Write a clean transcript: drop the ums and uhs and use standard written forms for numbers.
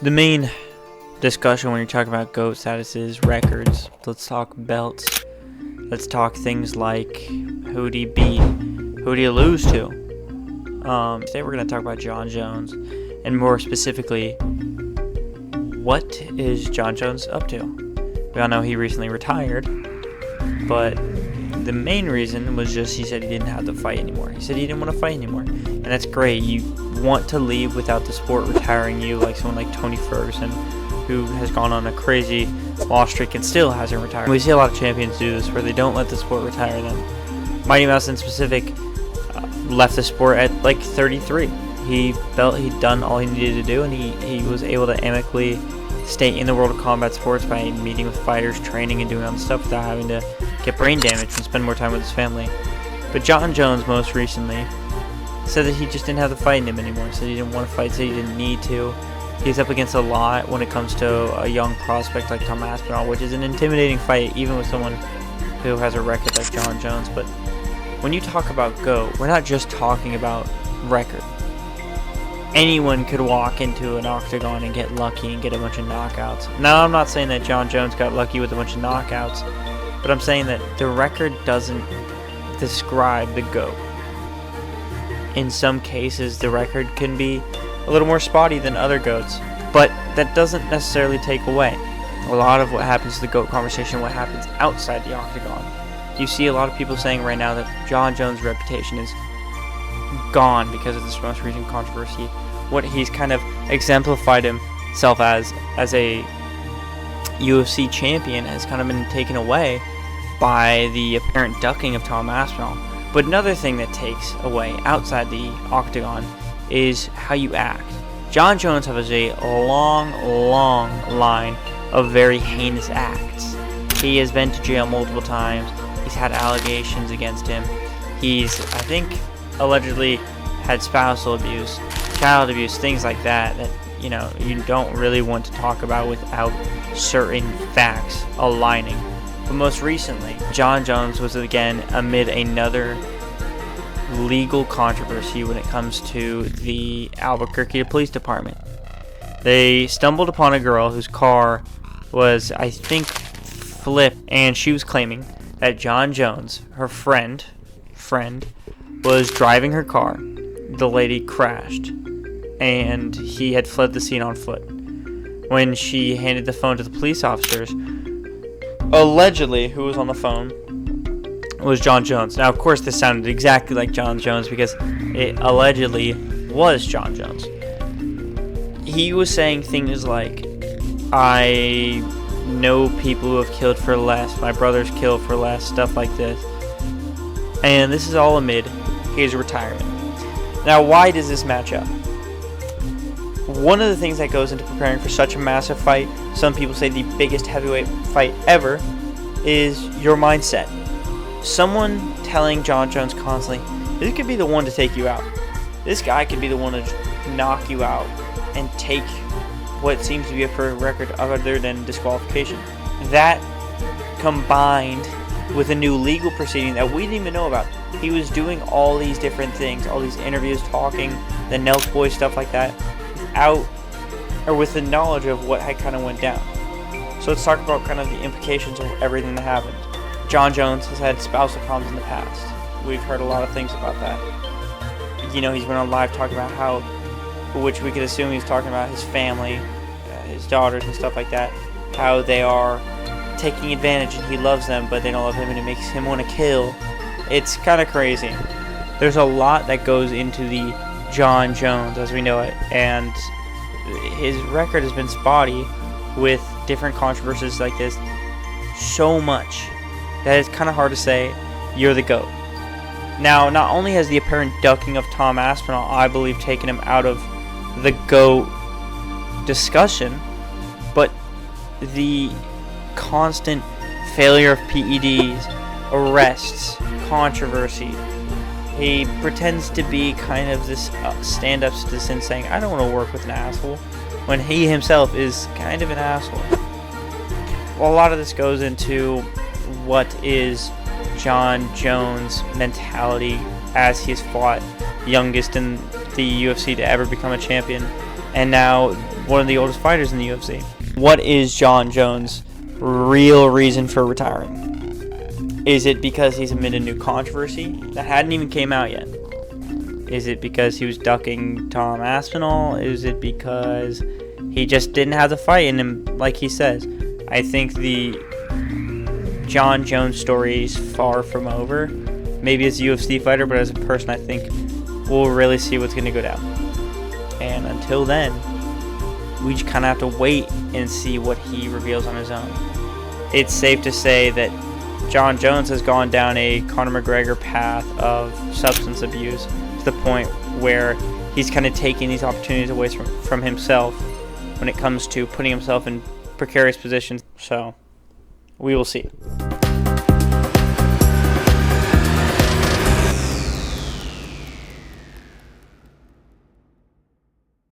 The main discussion when you're talking about GOAT status is records. Let's talk belts. Let's talk things like who'd he beat, who'd he lose to. Today we're going to talk about Jon Jones, and more specifically, what is Jon Jones up to? We all know he recently retired, but the main reason was just he said he didn't have to fight anymore. He said he didn't want to fight anymore, and that's great. You want to leave without the sport retiring you, like someone like Tony Ferguson, who has gone on a crazy loss streak and still hasn't retired. We see a lot of champions do this, where they don't let the sport retire them. Mighty Mouse in specific left the sport at like 33. He'd done all he needed to do, and he was able to amicably stay in the world of combat sports by meeting with fighters, training, and doing all this stuff without having to get brain damage and spend more time with his family. But Jon Jones most recently said that he just didn't have the fight in him anymore. He said he didn't want to fight, said he didn't need to. He's up against a lot when it comes to a young prospect like Tom Aspinall, which is an intimidating fight even with someone who has a record like Jon Jones. But when you talk about GOAT, we're not just talking about record. Anyone could walk into an octagon and get lucky and get a bunch of knockouts. Now, I'm not saying that Jon Jones got lucky with a bunch of knockouts, but I'm saying that the record doesn't describe the GOAT. In some cases, the record can be a little more spotty than other GOATs, but that doesn't necessarily take away a lot of what happens to the GOAT conversation, what happens outside the octagon. You see a lot of people saying right now that Jon Jones' reputation is gone because of this most recent controversy. What he's kind of exemplified himself as a UFC champion has kind of been taken away by the apparent ducking of Tom Aspinall. But another thing that takes away outside the octagon is how you act. Jon Jones has a long line of very heinous acts. He has been to jail multiple times. He's had allegations against him. He's, I think, allegedly had spousal abuse, child abuse, things like that you don't really want to talk about without certain facts aligning. But most recently, Jon Jones was again amid another legal controversy when it comes to the Albuquerque Police Department. They stumbled upon a girl whose car was, I think, flipped, and she was claiming that Jon Jones, her friend, was driving her car. The lady crashed, and he had fled the scene on foot. When she handed the phone to the police officers, allegedly, who was on the phone was Jon Jones. Now, of course, this sounded exactly like Jon Jones because it allegedly was Jon Jones. He was saying things like, I know people who have killed for less, my brother's killed for less, stuff like this. And this is all amid his retirement. Now, why does this match up? One of the things that goes into preparing for such a massive fight, some people say the biggest heavyweight fight ever, is your mindset. Someone telling Jon Jones constantly, this could be the one to take you out. This guy could be the one to knock you out and take what seems to be a perfect record other than disqualification. That combined with a new legal proceeding that we didn't even know about. He was doing all these different things, all these interviews, talking, the Nelk Boy, stuff like that, with the knowledge of what had kind of went down. So let's talk about kind of the implications of everything that happened. Jon Jones has had spousal problems in the past. We've heard a lot of things about that. He's been on live talking about how, which we could assume he's talking about his family, his daughters and stuff like that, how they are taking advantage and he loves them, but they don't love him and it makes him want to kill. It's kind of crazy. There's a lot that goes into the Jon Jones as we know it, and his record has been spotty with different controversies like this so much that it's kind of hard to say you're the GOAT. Now, not only has the apparent ducking of Tom Aspinall, I believe, taken him out of the GOAT discussion, but the constant failure of PEDs, arrests, controversy. He pretends to be kind of this stand-up citizen saying, I don't want to work with an asshole, when he himself is kind of an asshole. Well, a lot of this goes into what is Jon Jones' mentality as he's fought youngest in the UFC to ever become a champion. And now one of the oldest fighters in the UFC. What is Jon Jones' real reason for retiring? Is it because he's amid a new controversy that hadn't even came out yet? Is it because he was ducking Tom Aspinall? Is it because he just didn't have the fight in him, like he says? I think the Jon Jones story is far from over. Maybe as a UFC fighter, but as a person, I think we'll really see what's going to go down. And until then, we just kind of have to wait and see what he reveals on his own. It's safe to say that Jon Jones has gone down a Conor McGregor path of substance abuse to the point where he's kind of taking these opportunities away from himself when it comes to putting himself in precarious positions. So, we will see.